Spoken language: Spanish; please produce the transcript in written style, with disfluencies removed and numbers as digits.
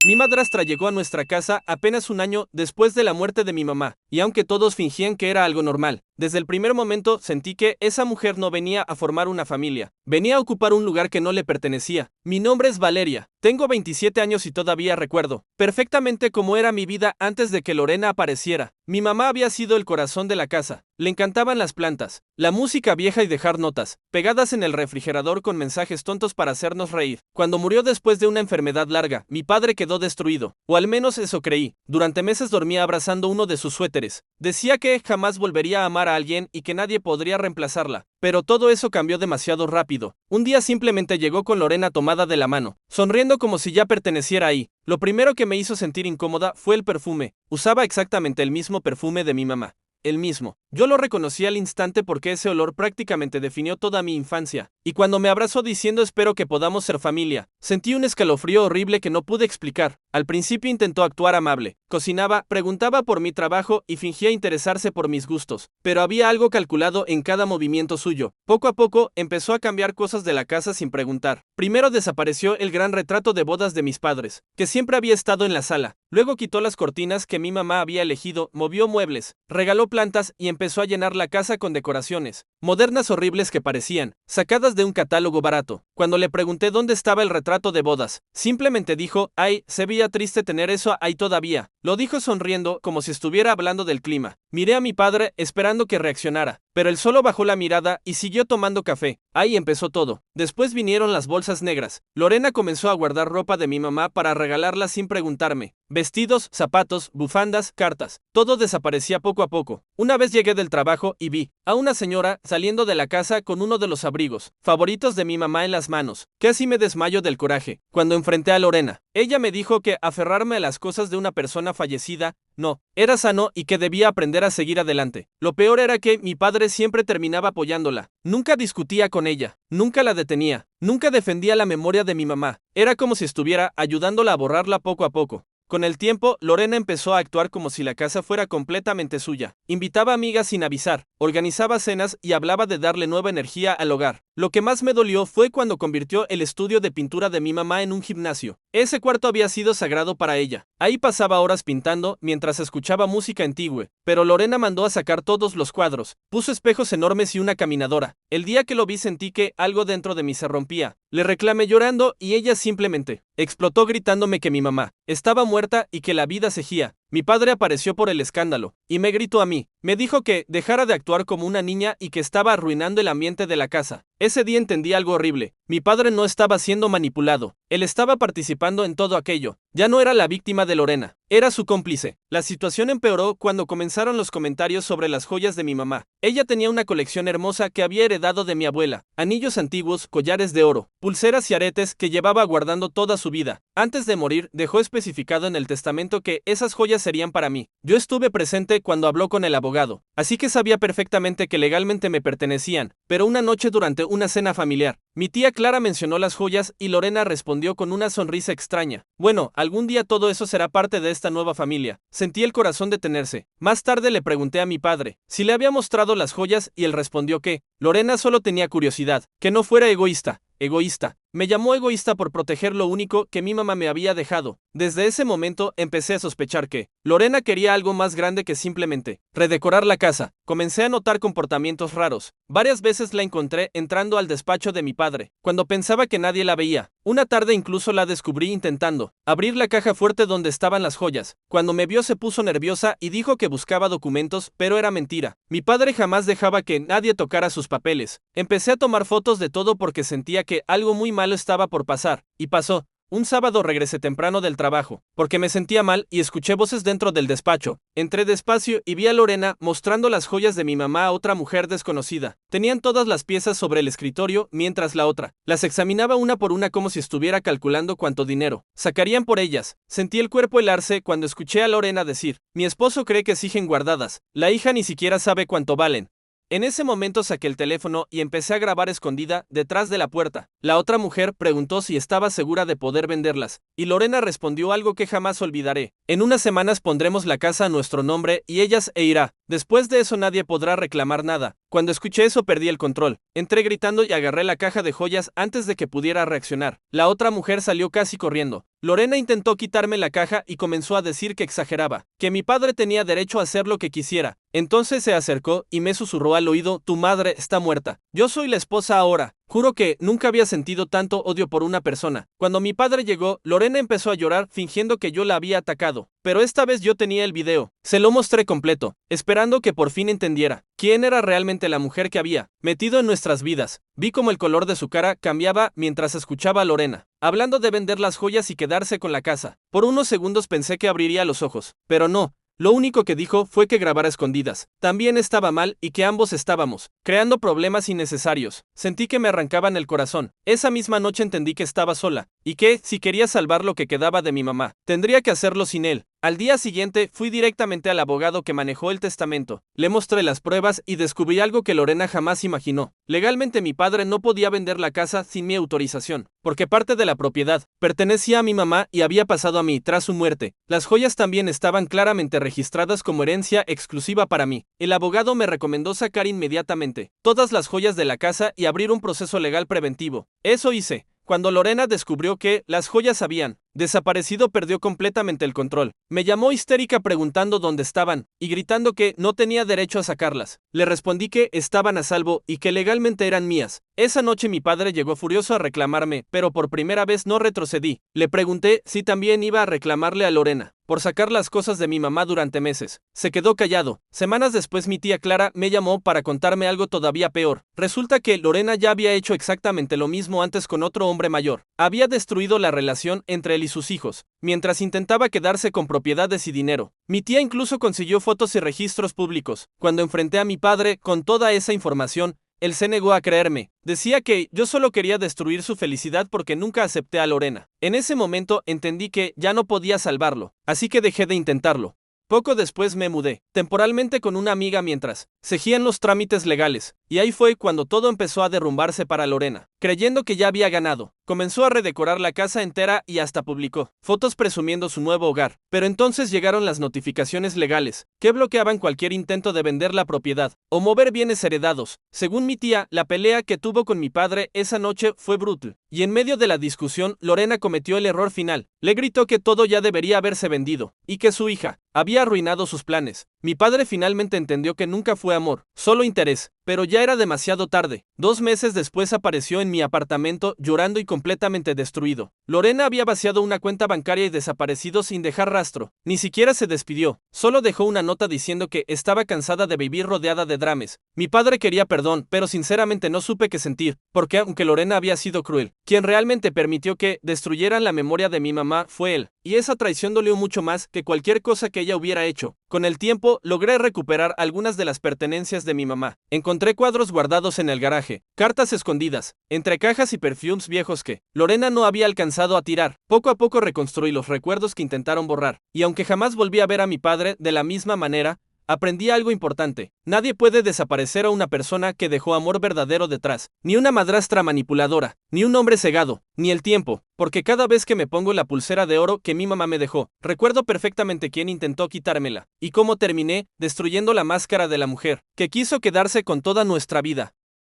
Mi madrastra llegó a nuestra casa apenas un año después de la muerte de mi mamá, y aunque todos fingían que era algo normal, desde el primer momento sentí que esa mujer no venía a formar una familia, venía a ocupar un lugar que no le pertenecía. Mi nombre es Valeria, tengo 27 años y todavía recuerdo perfectamente cómo era mi vida antes de que Lorena apareciera. Mi mamá había sido el corazón de la casa, le encantaban las plantas, la música vieja y dejar notas pegadas en el refrigerador con mensajes tontos para hacernos reír. Cuando murió después de una enfermedad larga, mi padre quedó destruido, o al menos eso creí. Durante meses dormía abrazando uno de sus suéteres. Decía que jamás volvería a amar a alguien y que nadie podría reemplazarla. Pero todo eso cambió demasiado rápido. Un día simplemente llegó con Lorena tomada de la mano, sonriendo como si ya perteneciera ahí. Lo primero que me hizo sentir incómoda fue el perfume. Usaba exactamente el mismo perfume de mi mamá. El mismo. Yo lo reconocí al instante porque ese olor prácticamente definió toda mi infancia. Y cuando me abrazó diciendo espero que podamos ser familia, sentí un escalofrío horrible que no pude explicar. Al principio intentó actuar amable, cocinaba, preguntaba por mi trabajo y fingía interesarse por mis gustos, pero había algo calculado en cada movimiento suyo. Poco a poco empezó a cambiar cosas de la casa sin preguntar. Primero desapareció el gran retrato de bodas de mis padres, que siempre había estado en la sala. Luego quitó las cortinas que mi mamá había elegido, movió muebles, regaló plantas y empezó a llenar la casa con decoraciones modernas horribles que parecían sacadas de un catálogo barato. Cuando le pregunté dónde estaba el retrato de bodas, simplemente dijo, ay, se veía triste tener eso ahí todavía. Lo dijo sonriendo como si estuviera hablando del clima. Miré a mi padre esperando que reaccionara, pero él solo bajó la mirada y siguió tomando café. Ahí empezó todo. Después vinieron las bolsas negras. Lorena comenzó a guardar ropa de mi mamá para regalarla sin preguntarme. Vestidos, zapatos, bufandas, cartas. Todo desaparecía poco a poco. Una vez llegué del trabajo y vi a una señora saliendo de la casa con uno de los abrigos favoritos de mi mamá en las manos. Casi me desmayo del coraje cuando enfrenté a Lorena. Ella me dijo que aferrarme a las cosas de una persona fallecida no era sano y que debía aprender a seguir adelante. Lo peor era que mi padre siempre terminaba apoyándola. Nunca discutía con ella, nunca la detenía, nunca defendía la memoria de mi mamá. Era como si estuviera ayudándola a borrarla poco a poco. Con el tiempo, Lorena empezó a actuar como si la casa fuera completamente suya. Invitaba amigas sin avisar, organizaba cenas y hablaba de darle nueva energía al hogar. Lo que más me dolió fue cuando convirtió el estudio de pintura de mi mamá en un gimnasio. Ese cuarto había sido sagrado para ella. Ahí pasaba horas pintando mientras escuchaba música antigua, pero Lorena mandó a sacar todos los cuadros, puso espejos enormes y una caminadora. El día que lo vi sentí que algo dentro de mí se rompía. Le reclamé llorando y ella simplemente explotó gritándome que mi mamá estaba muerta y que la vida seguía. Mi padre apareció por el escándalo y me gritó a mí. Me dijo que dejara de actuar como una niña y que estaba arruinando el ambiente de la casa. Ese día entendí algo horrible. Mi padre no estaba siendo manipulado. Él estaba participando en todo aquello. Ya no era la víctima de Lorena, era su cómplice. La situación empeoró cuando comenzaron los comentarios sobre las joyas de mi mamá. Ella tenía una colección hermosa que había heredado de mi abuela. Anillos antiguos, collares de oro, pulseras y aretes que llevaba guardando toda su vida. Antes de morir, dejó especificado en el testamento que esas joyas serían para mí. Yo estuve presente cuando habló con el abogado, así que sabía perfectamente que legalmente me pertenecían. Pero una noche durante una cena familiar, mi tía Clara mencionó las joyas y Lorena respondió con una sonrisa extraña. Bueno, algún día todo eso será parte de esta nueva familia. Sentí el corazón detenerse. Más tarde le pregunté a mi padre si le había mostrado las joyas y él respondió que Lorena solo tenía curiosidad, que no fuera egoísta. Egoísta. Me llamó egoísta por proteger lo único que mi mamá me había dejado. Desde ese momento empecé a sospechar que Lorena quería algo más grande que simplemente redecorar la casa. Comencé a notar comportamientos raros. Varias veces la encontré entrando al despacho de mi padre, cuando pensaba que nadie la veía. Una tarde incluso la descubrí intentando abrir la caja fuerte donde estaban las joyas. Cuando me vio se puso nerviosa y dijo que buscaba documentos, pero era mentira. Mi padre jamás dejaba que nadie tocara sus papeles. Empecé a tomar fotos de todo porque sentía que algo muy malo estaba por pasar, y pasó. Un sábado regresé temprano del trabajo, porque me sentía mal y escuché voces dentro del despacho. Entré despacio y vi a Lorena mostrando las joyas de mi mamá a otra mujer desconocida. Tenían todas las piezas sobre el escritorio, mientras la otra las examinaba una por una como si estuviera calculando cuánto dinero sacarían por ellas. Sentí el cuerpo helarse cuando escuché a Lorena decir, mi esposo cree que siguen guardadas, la hija ni siquiera sabe cuánto valen. En ese momento saqué el teléfono y empecé a grabar escondida detrás de la puerta. La otra mujer preguntó si estaba segura de poder venderlas, y Lorena respondió algo que jamás olvidaré. En unas semanas pondremos la casa a nuestro nombre y ellas irá. Después de eso nadie podrá reclamar nada. Cuando escuché eso perdí el control. Entré gritando y agarré la caja de joyas antes de que pudiera reaccionar. La otra mujer salió casi corriendo. Lorena intentó quitarme la caja y comenzó a decir que exageraba, que mi padre tenía derecho a hacer lo que quisiera. Entonces se acercó y me susurró al oído: tu madre está muerta. Yo soy la esposa ahora. Juro que nunca había sentido tanto odio por una persona. Cuando mi padre llegó, Lorena empezó a llorar fingiendo que yo la había atacado. Pero esta vez yo tenía el video. Se lo mostré completo, esperando que por fin entendiera quién era realmente la mujer que había metido en nuestras vidas. Vi como el color de su cara cambiaba mientras escuchaba a Lorena hablando de vender las joyas y quedarse con la casa. Por unos segundos pensé que abriría los ojos, pero no. Lo único que dijo fue que grabara escondidas. También estaba mal y que ambos estábamos creando problemas innecesarios. Sentí que me arrancaban el corazón. Esa misma noche entendí que estaba sola y que, si quería salvar lo que quedaba de mi mamá, tendría que hacerlo sin él. Al día siguiente fui directamente al abogado que manejó el testamento. Le mostré las pruebas y descubrí algo que Lorena jamás imaginó. Legalmente mi padre no podía vender la casa sin mi autorización, porque parte de la propiedad pertenecía a mi mamá y había pasado a mí tras su muerte. Las joyas también estaban claramente registradas como herencia exclusiva para mí. El abogado me recomendó sacar inmediatamente todas las joyas de la casa y abrir un proceso legal preventivo. Eso hice. Cuando Lorena descubrió que las joyas habían desaparecido, perdió completamente el control. Me llamó histérica preguntando dónde estaban y gritando que no tenía derecho a sacarlas. Le respondí que estaban a salvo y que legalmente eran mías. Esa noche mi padre llegó furioso a reclamarme, pero por primera vez no retrocedí. Le pregunté si también iba a reclamarle a Lorena por sacar las cosas de mi mamá durante meses. Se quedó callado. Semanas después mi tía Clara me llamó para contarme algo todavía peor. Resulta que Lorena ya había hecho exactamente lo mismo antes con otro hombre mayor. Había destruido la relación entre él y sus hijos, mientras intentaba quedarse con propiedades y dinero. Mi tía incluso consiguió fotos y registros públicos. Cuando enfrenté a mi padre con toda esa información, él se negó a creerme. Decía que yo solo quería destruir su felicidad porque nunca acepté a Lorena. En ese momento entendí que ya no podía salvarlo, así que dejé de intentarlo. Poco después me mudé, temporalmente con una amiga mientras seguían los trámites legales, y ahí fue cuando todo empezó a derrumbarse para Lorena. Creyendo que ya había ganado, comenzó a redecorar la casa entera y hasta publicó fotos presumiendo su nuevo hogar. Pero entonces llegaron las notificaciones legales, que bloqueaban cualquier intento de vender la propiedad o mover bienes heredados. Según mi tía, la pelea que tuvo con mi padre esa noche fue brutal, y en medio de la discusión, Lorena cometió el error final. Le gritó que todo ya debería haberse vendido, y que su hija había arruinado sus planes. Mi padre finalmente entendió que nunca fue amor, solo interés, pero ya era demasiado tarde. 2 meses después apareció en mi apartamento llorando y completamente destruido. Lorena había vaciado una cuenta bancaria y desaparecido sin dejar rastro. Ni siquiera se despidió, solo dejó una nota diciendo que estaba cansada de vivir rodeada de dramas. Mi padre quería perdón, pero sinceramente no supe qué sentir, porque aunque Lorena había sido cruel, quien realmente permitió que destruyeran la memoria de mi mamá fue él, y esa traición dolió mucho más que cualquier cosa que ella hubiera hecho. Con el tiempo, logré recuperar algunas de las pertenencias de mi mamá. Encontré cuadros guardados en el garaje, cartas escondidas, entre cajas y perfumes viejos que Lorena no había alcanzado a tirar. Poco a poco reconstruí los recuerdos que intentaron borrar, y aunque jamás volví a ver a mi padre de la misma manera, aprendí algo importante. Nadie puede desaparecer a una persona que dejó amor verdadero detrás. Ni una madrastra manipuladora, ni un hombre cegado, ni el tiempo. Porque cada vez que me pongo la pulsera de oro que mi mamá me dejó, recuerdo perfectamente quién intentó quitármela, y cómo terminé destruyendo la máscara de la mujer que quiso quedarse con toda nuestra vida.